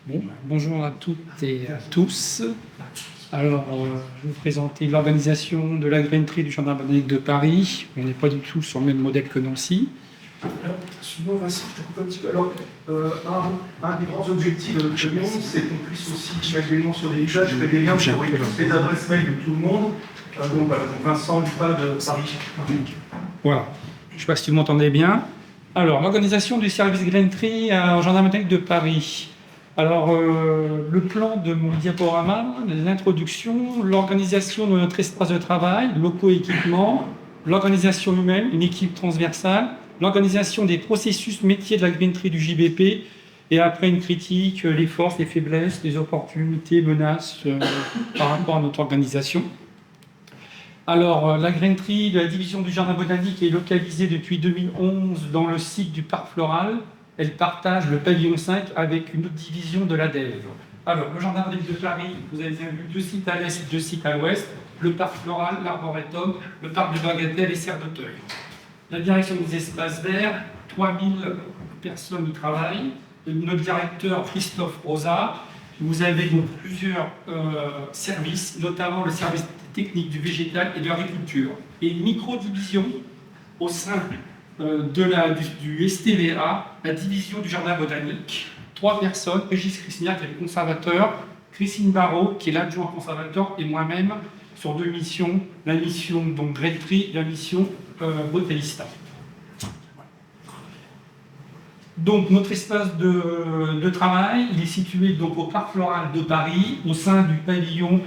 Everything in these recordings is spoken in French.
Bon, bonjour à toutes et à tous. Alors, je vais vous présenter l'organisation de la grainerie du Jardin botanique de Paris. On n'est pas du tout sur le même modèle que Nancy. Alors, sinon, Vincent, je te coupe un petit peu. Alors, un des grands objectifs de Chemion, c'est qu'on puisse aussi mettre des noms sur des pages, je fais des liens pour les adresses mail de tout le monde. Donc, voilà, donc Vincent Lupin de Paris. Voilà. Je ne sais pas si vous m'entendez bien. Alors, l'organisation du service grainerie au Jardin botanique de Paris. Alors, le plan de mon diaporama, l'introduction, l'organisation de notre espace de travail, locaux et équipements, l'organisation humaine, une équipe transversale, l'organisation des processus métiers de la grainerie du JBP, et après une critique, les forces, les faiblesses, les opportunités, menaces par rapport à notre organisation. Alors, la grainerie de la division du Jardin botanique est localisée depuis 2011 dans le site du Parc Floral. Elle partage le pavillon 5 avec une autre division de l'ADEV. Alors, le Jardin botanique de Paris, vous avez bien vu deux sites à l'est, deux sites à l'ouest, le Parc Floral, l'Arboretum, le Parc de Bagatelle et Serre d'Auteuil. La direction des espaces verts, 3000 personnes y travaillent. Notre directeur, Christophe Rosa. Vous avez donc plusieurs services, notamment le service technique du végétal et de l'agriculture. Et une micro-division au sein du STVA, la division du Jardin botanique. 3 personnes, Régis Christiniak, qui est le conservateur, Christine Barrault, qui est l'adjoint conservateur, et moi-même, sur 2 missions, la mission donc grainerie et la mission botanista. Donc notre espace de travail, il est situé donc au Parc Floral de Paris, au sein du pavillon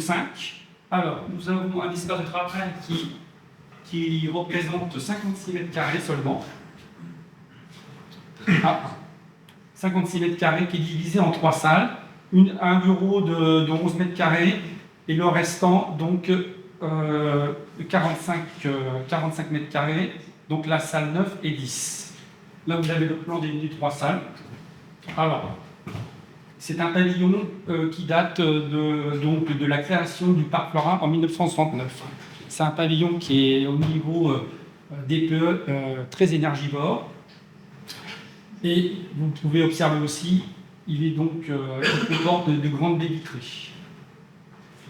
5. Alors, nous avons un espace de travail qui représente 56 mètres carrés seulement. 56 mètres carrés qui est divisé en 3 salles. Un bureau de 11 mètres carrés et le restant, donc, 45 mètres carrés. Donc la salle 9 et 10. Là, vous avez le plan des 3 salles. Alors, c'est un pavillon qui date de la création du Parc Floral en 1969. C'est un pavillon qui est au niveau DPE très énergivore. Et vous pouvez observer aussi, il est donc il comporte de grandes baies vitrées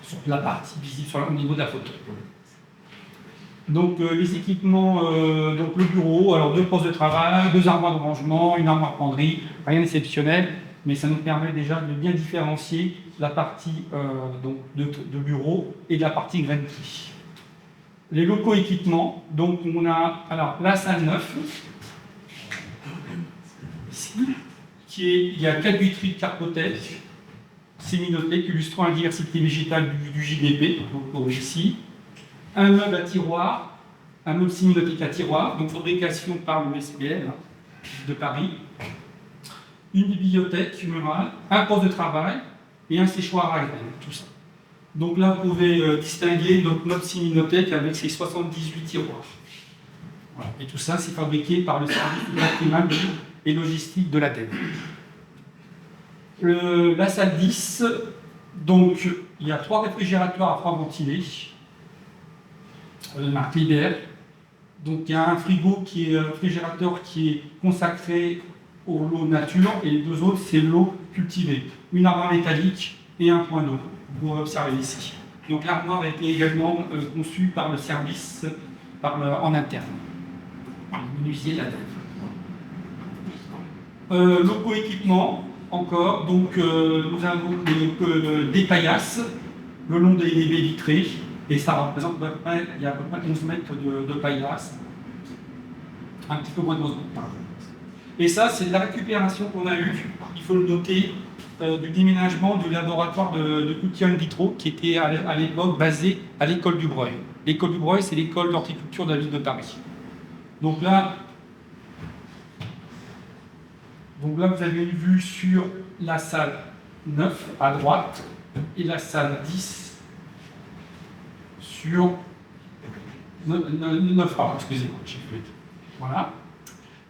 sur la partie visible au niveau de la photo. Donc les équipements, donc le bureau, alors 2 postes de travail, 2 armoires de rangement, une armoire penderie, rien d'exceptionnel, mais ça nous permet déjà de bien différencier la partie donc de bureau et de la partie grainerie. Les locaux équipements, donc on a alors la salle 9, il y a 4 vitrines de carpothèques, séminothèques illustrant la diversité végétale du JBP, donc ici. Un meuble à tiroir, un meuble séminothèque à tiroir, donc fabrication par le SPL de Paris. Une bibliothèque murale, un poste de travail et un séchoir à graines, tout ça. Donc là, vous pouvez distinguer notre séminothèque avec ses 78 tiroirs. Voilà. Et tout ça, c'est fabriqué par le service du patrimoine et logistique de l'ADEME. La salle 10, donc il y a 3 réfrigérateurs à froid ventilé, marque Liber. Donc il y a un réfrigérateur qui est consacré au lot nature et les 2 autres, c'est l'eau cultivée. Une armoire métallique et un point d'eau. Vous observez ici. Donc l'armoire a été également conçue par le service en interne. Le menuisier l'ADEME. Locaux équipements, encore. Donc nous avons des paillasses le long des baies vitrées. Et ça représente il y a à peu près 11 mètres de paillasses. Un petit peu moins de 11 mètres. Et ça, c'est de la récupération qu'on a eue, il faut le noter, du déménagement du laboratoire de culture in vitro qui était à l'époque basé à l'école du Breuil. L'école du Breuil, c'est l'école d'horticulture de la ville de Paris. Donc là, vous avez une vue sur la salle 9 à droite et la salle 10 sur 9A, excusez-moi, j'ai fait. Voilà.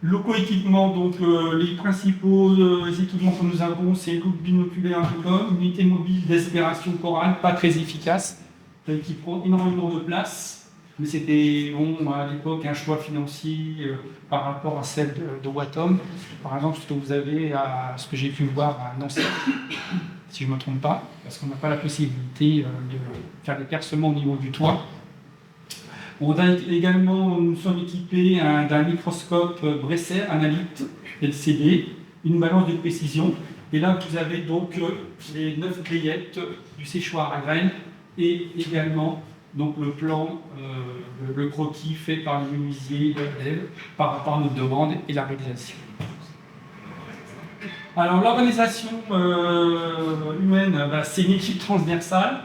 Locaux équipements, donc les principaux équipements que nous avons, c'est loupe binoculaire income, unité mobile d'aspiration chorale, pas très efficace, qui prend énormément de place. mais c'était bon, à l'époque un choix financier par rapport à celle de Watom. Par exemple, ce que vous avez, ce que j'ai pu voir à Nancy, si je ne me trompe pas, parce qu'on n'a pas la possibilité de faire des percements au niveau du toit. On a également, nous sommes équipés d'un microscope Bresser Analyte LCD, une balance de précision. Et là, vous avez donc les 9 playettes du séchoir à graines et également donc, le plan, le croquis fait par le menuisier par rapport à notre demande et la réalisation. Alors, l'organisation humaine, c'est une équipe transversale.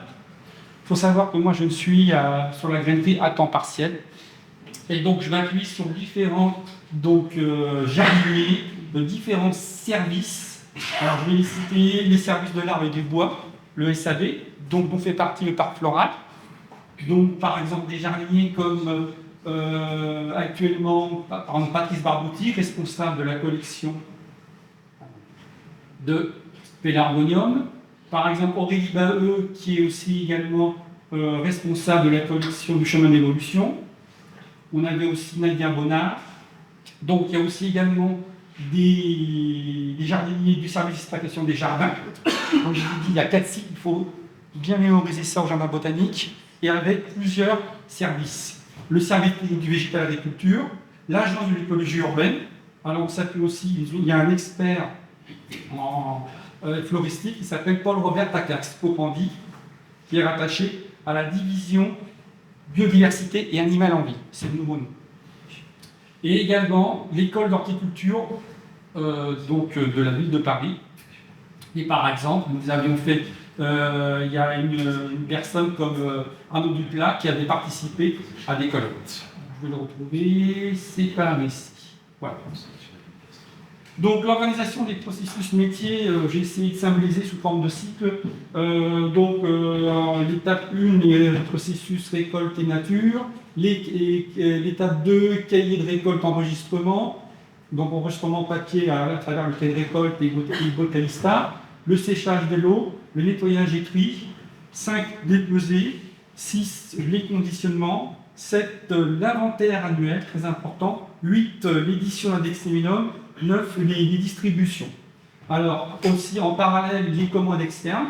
Il faut savoir que moi, je suis sur la grainerie à temps partiel. Et donc, je m'appuie sur différents jardiniers de différents services. Alors, je vais les citer, les services de l'arbre et du bois, le SAB, dont fait partie le parc floral. Donc, par exemple, des jardiniers comme actuellement, par exemple, Patrice Barbouti, responsable de la collection de Pélargonium. Par exemple, Aurélie Baheux, qui est aussi également responsable de la collection du chemin d'évolution. On avait aussi Nadia Bonnard. Donc, il y a aussi également des jardiniers du service d'exploitation des jardins. Comme je vous dis, il y a 4 sites, il faut bien mémoriser ça au jardin botanique, et avec plusieurs services. Le service du végétal agriculture, l'agence de l'écologie urbaine. Alors, on s'appuie aussi, il y a un expert en floristique qui s'appelle Paul-Robert Tacax, Popandi, qui est rattaché à la division biodiversité et animal en vie. C'est le nouveau nom. Et également l'école d'horticulture de la ville de Paris. Et par exemple, nous avions fait, il y a une personne comme Arnaud Duplat qui avait participé à des collectes. Je vais le retrouver, c'est par ici. Voilà. Donc l'organisation des processus métiers, j'ai essayé de symboliser sous forme de cycle. L'étape 1, le processus récolte et nature. L'étape 2, cahier de récolte enregistrement. Donc enregistrement papier à travers le cahier de récolte et Botalista. Le séchage de l'eau, le nettoyage et tri. 5, dépeser. 6, les conditionnements. 7, l'inventaire annuel, très important. 8, l'édition index minimum. 9, les distributions. Alors, aussi en parallèle, les commandes externes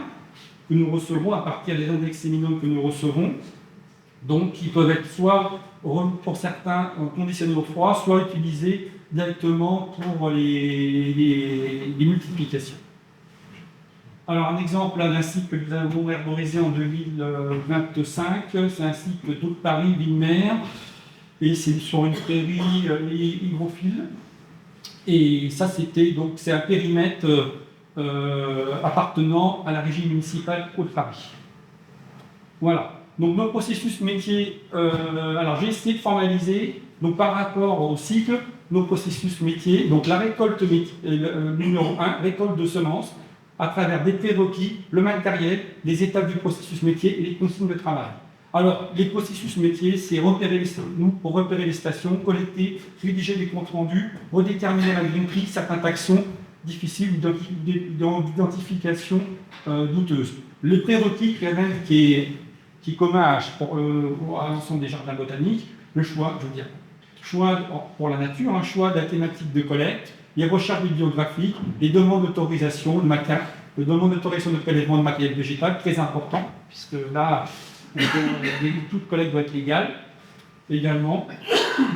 que nous recevons à partir des index minimums que nous recevons, donc qui peuvent être soit, pour certains, conditionnés au froid, soit utilisés directement pour les multiplications. Alors, un exemple d'un site que nous avons herborisé en 2025, c'est un site de Paris, Ville-Mer, et c'est sur une prairie hygrophile. Et ça, c'est un périmètre appartenant à la régie municipale Hauts-de-Paris. Voilà. Donc, nos processus métiers, alors j'ai essayé de formaliser, donc par rapport au cycle, nos processus métiers. Donc, la récolte numéro 1, récolte de semences, à travers des prérequis, le matériel, les étapes du processus métier et les consignes de travail. Alors, les processus métiers, c'est pour repérer les stations, collecter, rédiger des comptes rendus, redéterminer la grainerie, certains taxons difficiles d'identification douteuse. Le prérequis, qui est commun à l'ensemble des jardins botaniques, le choix pour la nature, un choix de la thématique de collecte, les recherches bibliographiques, les demandes d'autorisation, le demande d'autorisation de prélèvement de matériel végétal, très important, puisque là, toute collecte doit être légale. Également,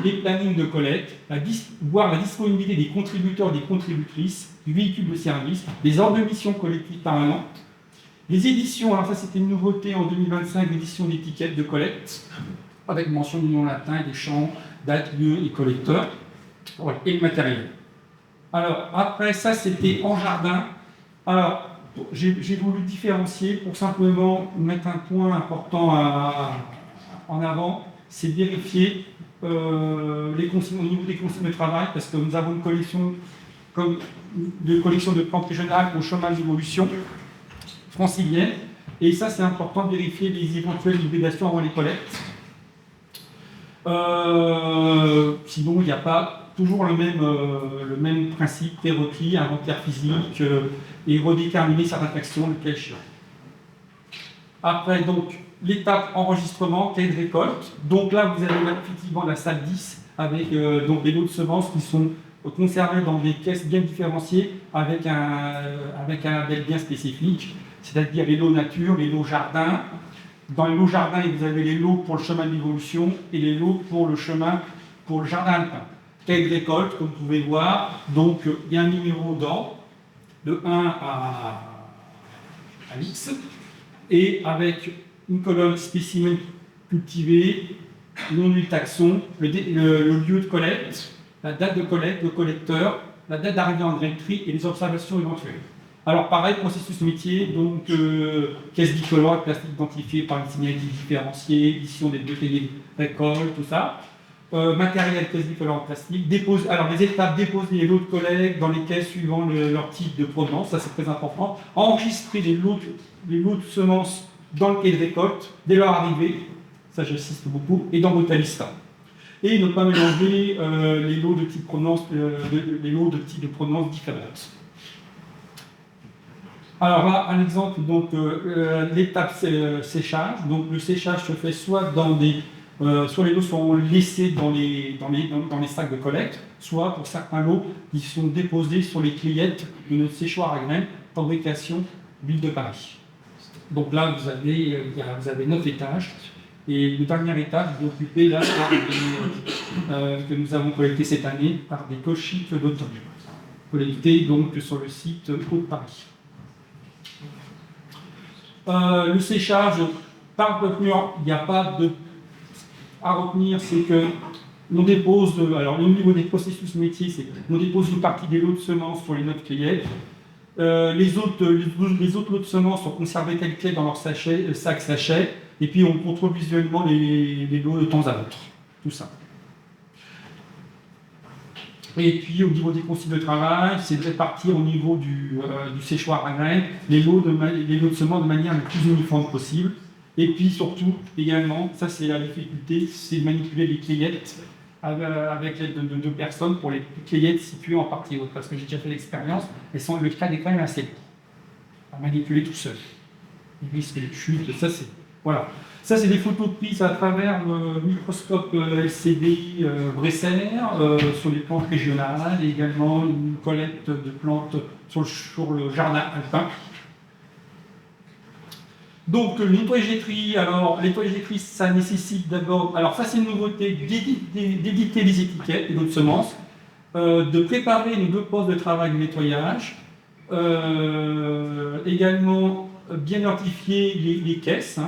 les plannings de collecte, voir la disponibilité des contributeurs et des contributrices, du véhicule de service, les ordres de mission collectives permanentes, les éditions, alors ça c'était une nouveauté en 2025, l'édition d'étiquettes de collecte, avec mention du nom latin, des champs, date, lieu et collecteur, et le matériel. Alors, après ça, c'était en jardin. Alors, j'ai voulu différencier pour simplement mettre un point important en avant, c'est vérifier les consignes, au niveau des consignes de travail, parce que nous avons une collection de plantes régionales au chemin d'évolution francilienne, et ça c'est important de vérifier les éventuelles hybridations avant les collectes. Sinon, il n'y a pas toujours le même principe, prérequis, inventaire physique, et redéterminer certaines actions, le cas échéant. Après, donc, l'étape enregistrement, cahier de récolte. Donc là, vous avez effectivement la salle 10 avec donc des lots de semences qui sont conservés dans des caisses bien différenciées avec un label bien spécifique, c'est-à-dire les lots nature, les lots jardin. Dans les lots jardin, vous avez les lots pour le chemin de l'évolution et les lots pour le jardin alpin. Cahier de récolte, comme vous pouvez voir, donc il y a un numéro d'ordre de 1 à X, et avec une colonne spécimen cultivé, nom du taxon, le lieu de collecte, la date de collecte, le collecteur, la date d'arrivée en grainnerie et les observations éventuelles. Alors pareil, processus métier, donc caisse bicolore, plastique identifié par une signalétique différenciée, édition des 2 télé récolte, tout ça. Matériel, caisse bicolore plastique. Alors les étapes, déposer les lots de collecte dans les caisses suivant leur type de provenance, ça c'est très important. Enregistrer les lots de semences dans le cahier de récolte dès leur arrivée, ça j'insiste beaucoup, et dans Botalista. Et ne pas mélanger les lots de type de provenance différentes. Alors là, un exemple, donc l'étape séchage. Donc le séchage se fait soit soit les lots sont laissés dans les sacs de collecte, soit pour certains lots qui sont déposés sur les clayettes de notre séchoir à graines, fabrication Ville de Paris. Donc là, vous avez 9 étages. Et le dernier étage est occupé là que nous avons collecté cette année par des cochites d'automne, collectés donc sur le site Haut de Paris. Le séchage, par retenir, il n'y a pas à retenir, c'est que on dépose, alors au niveau des processus métiers, c'est qu'on dépose une partie des lots de semences sur les 9 cueillettes. Les autres lots de semences sont conservés tels quels dans leur sac sachet, et puis on contrôle visuellement les lots de temps à autre, tout ça. Et puis au niveau des consignes de travail, c'est de répartir au niveau du séchoir à graines les lots de semences de manière la plus uniforme possible. Et puis surtout, également, ça c'est la difficulté, c'est de manipuler les clayettes avec l'aide de 2 personnes pour les clayettes situées en partie haute. Parce que j'ai déjà fait l'expérience, le cas est quand même assez long à manipuler tout seul. Les risques de chute, voilà. Ça, c'est des photos prises à travers le microscope LCD Bresser sur les plantes régionales, et également une collecte de plantes sur le jardin alpin. Donc, le nettoyage-tri, alors, le nettoyage-tri, ça nécessite d'abord, alors ça c'est une nouveauté, d'éditer les étiquettes et d'autres semences, de préparer les 2 postes de travail de nettoyage, également bien identifier les caisses,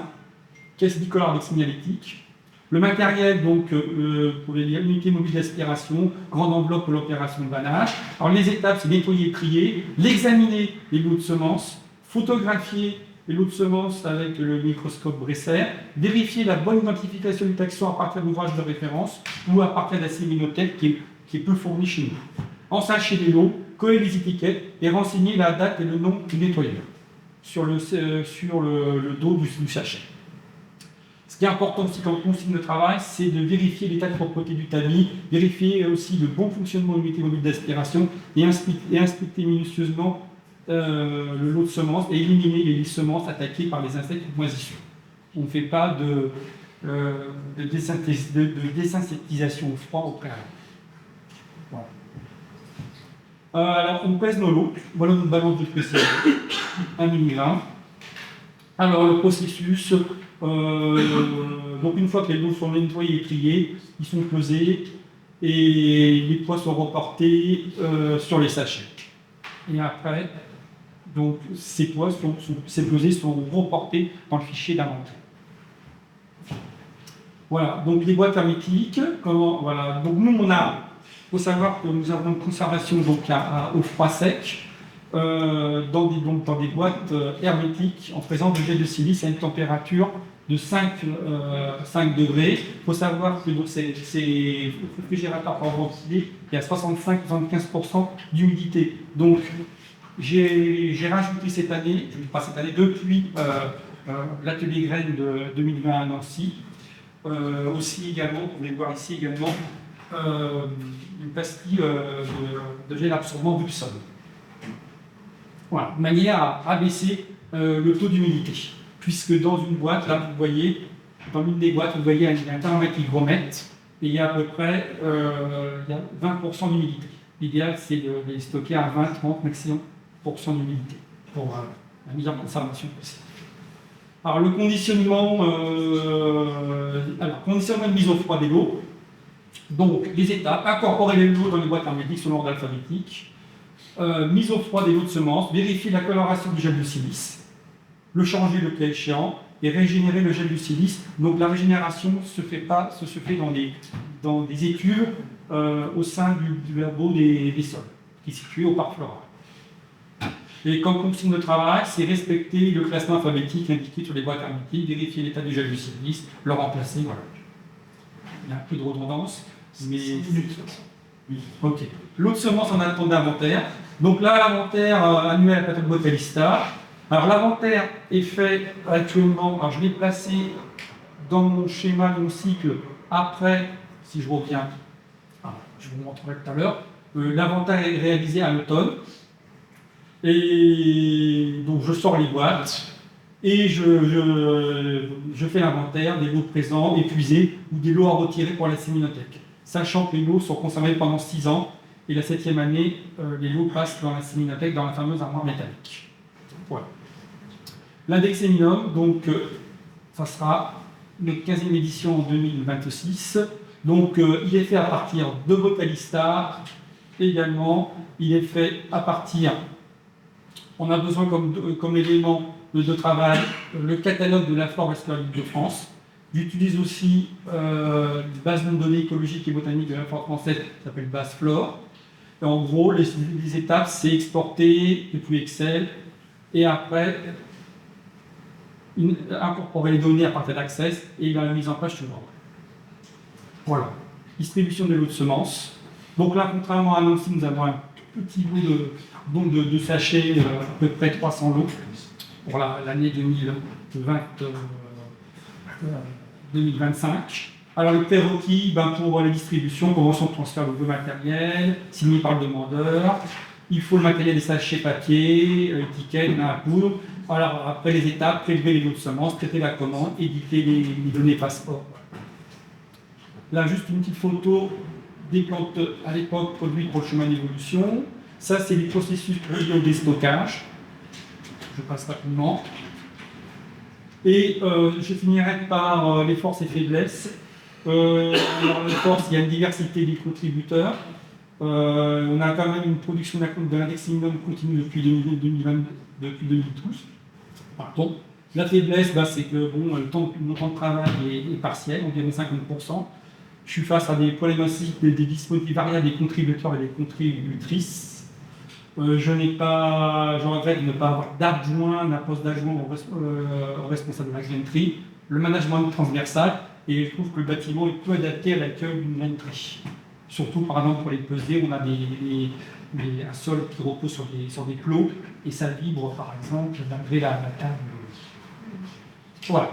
caisse bicolore avec signalétique. Le matériel, donc, vous pouvez lire, unité mobile d'aspiration, grande enveloppe pour l'opération de vannage. Alors les étapes, c'est nettoyer et trier, l'examiner les lots de semences, photographier les lots de semences avec le microscope Bresser, vérifier la bonne identification du taxon à partir d'ouvrages de référence ou à partir d'un séminothèque qui est peu fourni chez nous. Ensacher les lots, coller les étiquettes et renseigner la date et le nom du nettoyeur sur le dos du sachet. Ce qui est important aussi comme consigne de travail, c'est de vérifier l'état de propreté du tamis, vérifier aussi le bon fonctionnement de l'unité mobile d'aspiration et inspecter minutieusement le lot de semences et éliminer les semences attaquées par les insectes ou moisissures. On ne fait pas de désinsectisation au froid au préalable. Voilà. Alors on pèse nos lots, voilà notre balance de spécialité, 1 mg. Alors le processus, donc une fois que les lots sont nettoyés et triés, ils sont pesés et les poids sont reportés sur les sachets. Et après, donc, ces poids, ces pesées sont reportés dans le fichier d'inventaire. Voilà, donc les boîtes hermétiques, voilà. Donc nous, il faut savoir que nous avons une conservation donc, au froid sec, dans des boîtes hermétiques en présence de gel de silice à une température de 5 degrés. Il faut savoir que ces réfrigérateurs par ventilés, il y a 65-75% d'humidité. Donc, j'ai rajouté cette année, depuis l'atelier graines de 2020 à Nancy, aussi également, vous pouvez voir ici également, une pastille de gel absorbant du sol. Voilà, de manière à abaisser le taux d'humidité. puisque dans une boîte, là, vous voyez, dans l'une des boîtes, vous voyez, il y a un thermomètre hygromètre, et il y a à peu près il y a 20% d'humidité. L'idéal, c'est de les stocker à 20-30 maximum d'humidité pour la meilleure conservation possible. Alors, le conditionnement, conditionnement de mise au froid des lots. Donc, les étapes, incorporer les lots dans les boîtes hermétiques selon l'ordre alphabétique, mise au froid des lots de semences, vérifier la coloration du gel de silice, le changer le cas échéant, et régénérer le gel de silice. Donc la régénération se fait dans des étuves au sein du labo des sols, qui est situé au parc floral. Et comme consigne de travail, c'est respecter le classement alphabétique indiqué sur les boîtes hermétiques, vérifier l'état du gel de silice, le remplacer, voilà. Il y a un peu de redondance, mais... 6 minutes. Oui, ok. L'autre semence en attente d'inventaire. Donc là, l'inventaire annuel à la plateau de Botalista. Alors l'inventaire est fait actuellement, alors je l'ai placé dans mon schéma de mon cycle après, si je reviens, je vous montrerai tout à l'heure, l'inventaire est réalisé à l'automne, et donc je sors les boîtes, et je fais l'inventaire des lots présents, épuisés, ou des lots à retirer pour la séminothèque, sachant que les lots sont conservés pendant 6 ans, et la 7e année, les lots passent dans la séminothèque, dans la fameuse armoire métallique. Voilà. L'index Séminum, donc, ça sera notre 15e édition en 2026. Donc, il est fait à partir de Botalista. Également, il est fait à partir, on a besoin comme élément de travail, le catalogue de la flore vasculaire de France. J'utilise aussi une base de données écologiques et botaniques de la flore française qui s'appelle Base Flore. Et en gros, les étapes, c'est exporter depuis Excel et après incorporer les données à partir d'Access et la mise en page suivante. Voilà. Distribution des lots de semences. Donc là, contrairement à Nancy, nous avons un tout petit bout de sachets, à peu près 300 lots pour l'année 2025. Alors le prérequis, pour les distributions, convention de transfert de matériel, signé par le demandeur. Il faut le matériel des sachets papier, étiquette, à poudre. Alors après les étapes, prélever les lots de semences, traiter la commande, éditer les données passeport. Là, juste une petite photo des plantes à l'époque produites pour le chemin d'évolution. Ça, c'est les processus de déstockage. Je passe rapidement. Et je finirai par les forces et faiblesses. Alors, les forces, il y a une diversité des contributeurs. On a quand même une production de l'index minimum continue depuis 2012. Pardon. La faiblesse, c'est que mon temps de travail est partiel, environ 50%. Je suis face à des problématiques des disponibilités variables des contributeurs et des contributrices. Je regrette de ne pas avoir d'adjoint, d'un poste d'adjoint au responsable de la granterie. Le management transversal, et je trouve que le bâtiment est peu adapté à l'accueil d'une granterie. Surtout, par exemple, pour les pesées, on a un sol qui repose sur des plots et ça vibre, par exemple, malgré la table. Voilà.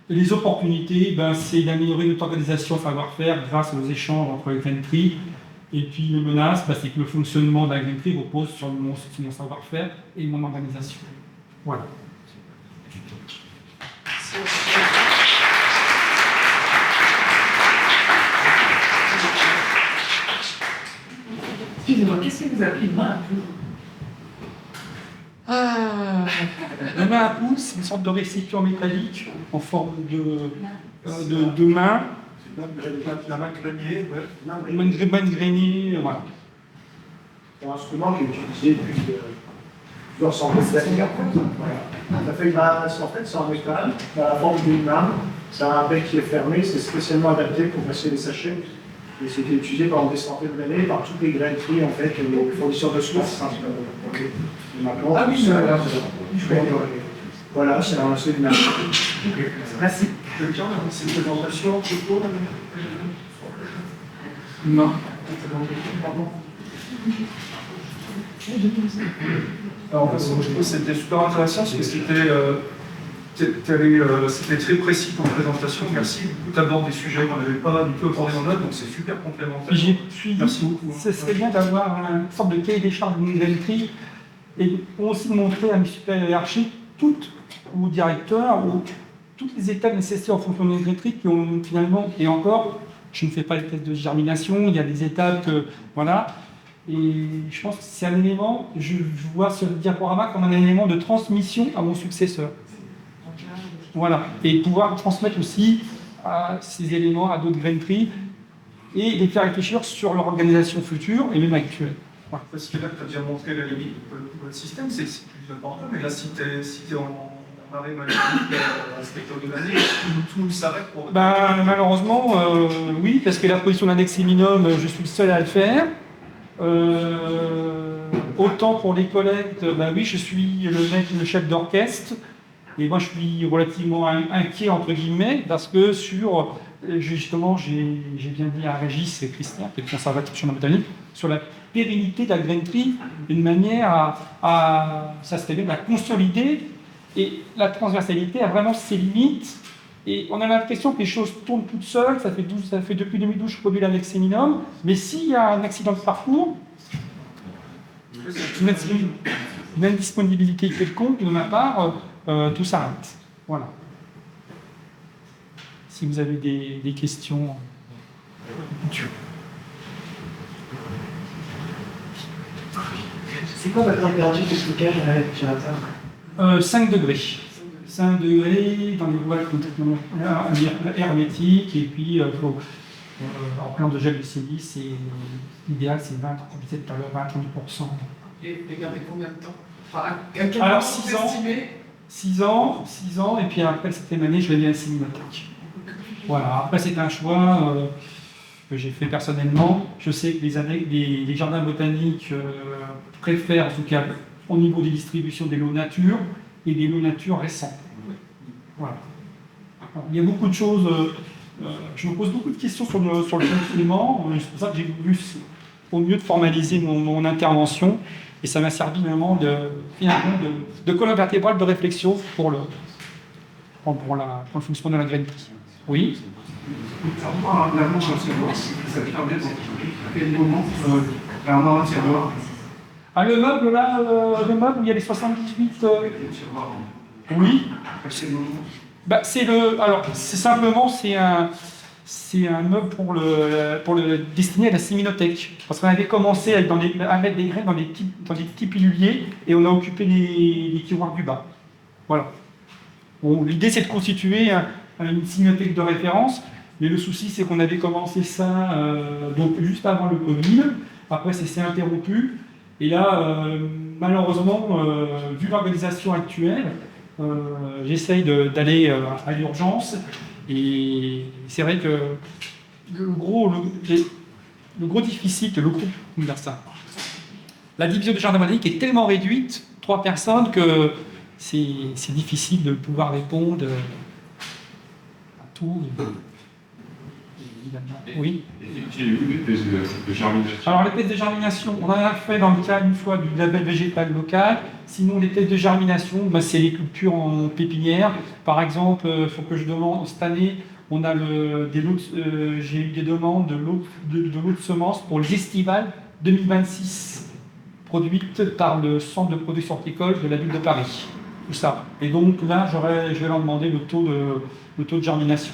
Et les opportunités, c'est d'améliorer notre organisation savoir-faire grâce aux échanges entre les granteries. Et puis les menaces, c'est que le fonctionnement de la granterie repose sur mon savoir-faire et mon organisation. Voilà. Excusez-moi, qu'est-ce que vous appelez main à poule? La main à poule, c'est une sorte de récipient métallique en forme de main. La main grenier, ouais. Main de grenier, voilà. C'est un instrument qui est utilisé depuis plusieurs centaines d'années. Ça fait une main, en fait, c'est un métal, dans la forme d'une main. C'est un bec qui est fermé, c'est spécialement adapté pour passer les sachets. Et c'était utilisé pendant des centaines d'années par toutes les graineries, en fait, les fournisseurs de sources. Okay. Ah oui, voilà, c'est une main. Merci. Quelqu'un, c'est une présentation, photo. Non. Alors, je trouve que c'était super intéressant parce que c'était très précis comme présentation. Merci. Tu abordes des sujets qu'on n'avait pas du tout abordés en note, donc c'est super complémentaire. Merci beaucoup. Ce serait bien d'avoir une sorte de cahier des charges d'une granterie et pour aussi montrer à mes supérieurs hiérarchiques toutes ou au directeur, ou toutes les étapes nécessaires en fonction de l'électrique qui ont finalement, et encore, je ne fais pas les tests de germination, il y a des étapes, voilà. Et je pense que c'est un élément, je vois ce diaporama comme un élément de transmission à mon successeur. Voilà. Et pouvoir transmettre aussi ces éléments à d'autres graineries et les faire réfléchir sur leur organisation future et même actuelle. Voilà. Parce que là, tu as déjà montré la limite du système, c'est plus important, mais là, si tu es en arrêt maladie, respectant de l'année, tout s'arrête pour. Malheureusement, oui, parce que la position d'index séminum, je suis le seul à le faire. Autant pour les collectes, oui, je suis le chef d'orchestre, et moi je suis relativement inquiet, entre guillemets, parce que justement, j'ai bien dit à Régis et Christian, qui est le conservateur sur la botanique, sur la pérennité de la grainerie, d'une manière ça serait bien, la consolider, et la transversalité a vraiment ses limites, et on a l'impression que les choses tournent toutes seules, ça fait depuis 2012 que je produis l'index séminum, mais s'il y a un accident de parcours, une indisponibilité quelconque de ma part, tout s'arrête. Voilà. Si vous avez des questions. C'est quoi votre température de stockage à la réfrigérateur? 5 degrés. 5 degrés dans les boîtes hermétiques, et puis en plan de gel de silice, l'idéal c'est 20, comme je disais tout à l'heure, 20-30%. Et garder combien de temps? Alors 6 ans. 6 ans, et puis après cette même année, je l'ai mis à la Séminothèque. Voilà, après c'est un choix que j'ai fait personnellement. Je sais que les jardins botaniques préfèrent, en tout cas au niveau des distributions, des lots nature et des lots nature récents. Voilà. Alors, il y a beaucoup de choses, je me pose beaucoup de questions sur le fonctionnement, c'est pour ça que j'ai voulu au mieux de formaliser mon intervention, et ça m'a servi vraiment de colonne vertébrale de réflexion pour le fonctionnement de la grainerie. Oui. Le meuble là, le meuble où il y a les 78. Oui. C'est simplement c'est un meuble pour le destiné à la séminothèque. Parce qu'on avait commencé à mettre des graines dans des petits piluliers, et on a occupé les tiroirs du bas. Voilà. Bon, l'idée c'est de constituer une séminothèque de référence, mais le souci c'est qu'on avait commencé ça donc juste avant le Covid. Après ça s'est interrompu, et là malheureusement vu l'organisation actuelle, j'essaye d'aller à l'urgence. Et c'est vrai que le gros déficit, la division de jardin botanique est tellement réduite, 3 personnes, que c'est difficile de pouvoir répondre à tout. Oui. J'ai eu des tests de germination. Alors les tests de germination, on en a fait dans le cas une fois du label végétal local. Sinon les tests de germination, c'est les cultures en pépinière. Par exemple, il faut que je demande, cette année, on a j'ai eu des demandes de lots de semences pour les estivales 2026, produites par le Centre de production horticole de la ville de Paris. Tout ça. Et donc là, je vais leur demander le taux de germination.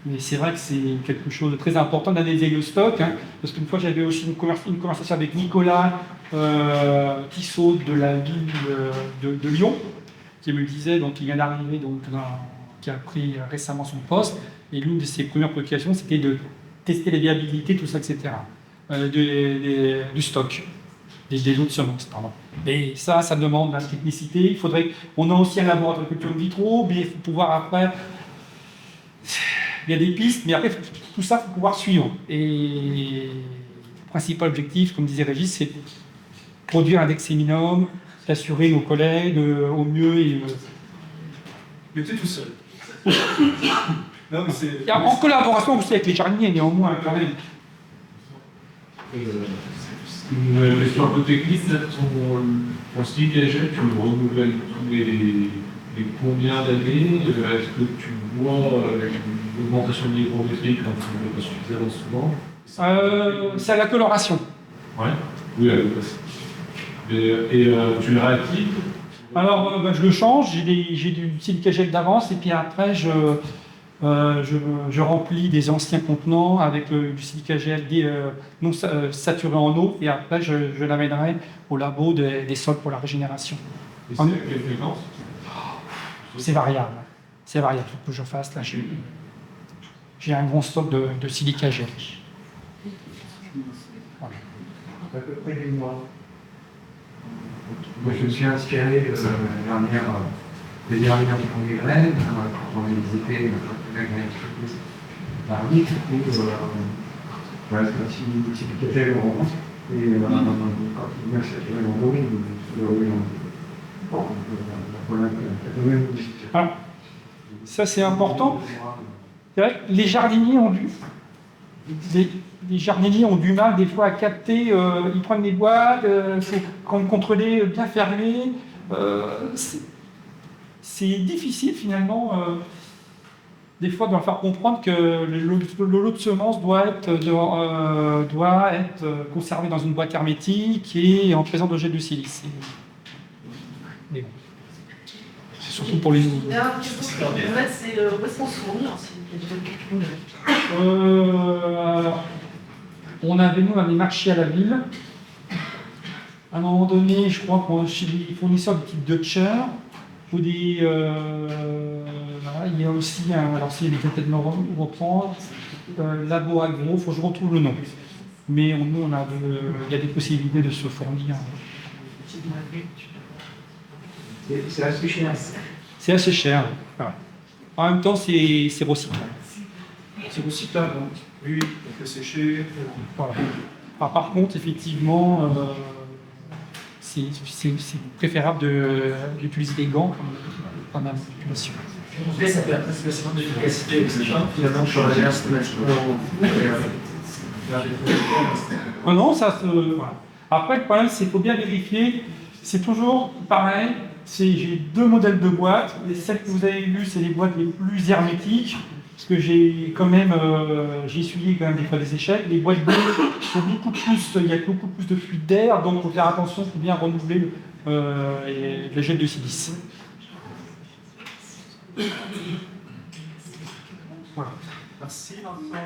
Mais c'est vrai que c'est quelque chose de très important d'analyser le stock, parce qu'une fois j'avais aussi une conversation avec Nicolas Tissot de la ville de Lyon, qui me disait, donc il vient d'arriver, qui a pris récemment son poste, et l'une de ses premières préoccupations c'était de tester la viabilité, tout ça, etc. Du stock, des lots de semences, pardon. Et ça demande de la technicité. On a aussi un laboratoire de culture in vitro, mais il faut pouvoir après. Il y a des pistes, mais après, tout ça, il faut pouvoir suivre. Et le principal objectif, comme disait Régis, c'est de produire un index séminum, d'assurer nos collègues au mieux. Mais tu es tout seul. Non, mais en collaboration aussi avec les jardiniers, néanmoins, quand même. Une question un peu technique, ton style déjà, tu le renouvelles tous les combien d'années? Est-ce que tu vois une augmentation de l'hygrométrie quand tu ne pas suffisamment souvent? C'est à la coloration. Ouais. Oui, et tu es réactif? Alors, je le change, j'ai du silicagel d'avance, et puis après, je remplis des anciens contenants avec du silicagel non saturé en eau, et après, je l'amènerai au labo des sols pour la régénération. Et c'est à quelle fréquence? C'est variable. C'est variable, il faut que je fasse. Là, j'ai un grand stock de silicagel. Voilà. À peu près 8 mois. Moi, je me suis inspiré des dernières premières graines, quand on a visité la graine Paris, voilà, c'est un petit piquetel au rond. Et quand il vient saturer en eau, Alors, ça c'est important. C'est vrai que les jardiniers ont du mal des fois à capter. Ils prennent des boîtes, il faut contrôler bien fermé. C'est difficile finalement des fois de leur faire comprendre que le lot de semences doit être conservé dans une boîte hermétique et en présence de gel de silice. Mais bon. C'est surtout pour les nouveaux. Où est-ce qu'on se fournit On avait des marchés à la ville. À un moment donné, je crois qu'on chez des fournisseurs de type Dutcher ou des. Voilà, il y a aussi alors s'il y a des peut-être me reprendre. Labo Agro, il faut que je retrouve le nom. Mais nous, il y a des possibilités de se fournir. c'est assez cher. C'est assez cher. Ouais. En même temps, c'est recyclable. C'est recyclable, hein. Oui, on fait sécher. Voilà. Alors, par contre, effectivement, c'est préférable d'utiliser des gants comme manipulation. En fait, ça fait la prestation de l'efficacité, etc. Finalement, sur la Non, ça se. Voilà. Après, le problème, c'est qu'il faut bien vérifier. C'est toujours pareil. J'ai deux modèles de boîtes. Celles que vous avez vues, c'est les boîtes les plus hermétiques. Parce que j'ai essuyé quand même des fois des échecs. Les boîtes bleues sont beaucoup plus, il y a beaucoup plus de fluide d'air, donc il faut faire attention, il faut bien renouveler le gel de silice. Voilà. Merci Vincent.